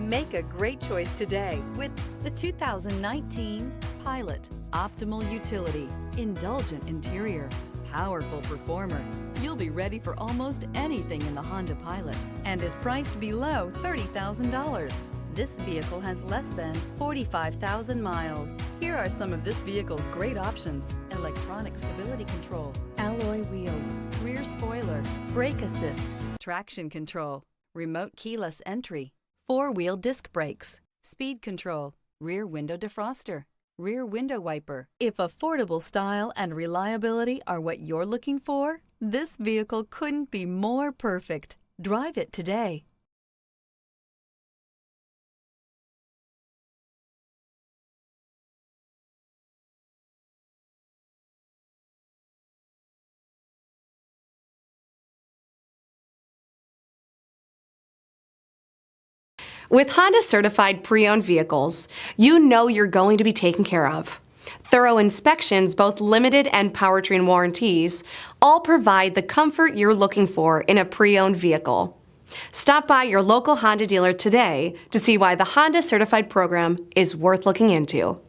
Make a great choice today with The 2019 Pilot. Optimal utility, indulgent interior, powerful performer. You'll be ready for almost anything in the Honda Pilot and is priced below $30,000. This vehicle has less than 45,000 miles. Here are some of this vehicle's great options: electronic stability control, alloy wheels, rear spoiler, brake assist, traction control, remote keyless entry, four-wheel disc brakes, speed control, rear window defroster, rear window wiper. If affordable style and reliability are what you're looking for, this vehicle couldn't be more perfect. Drive it today. With Honda Certified pre-owned vehicles, you know you're going to be taken care of. Thorough inspections, both limited and powertrain warranties, all provide the comfort you're looking for in a pre-owned vehicle. Stop by your local Honda dealer today to see why the Honda Certified program is worth looking into.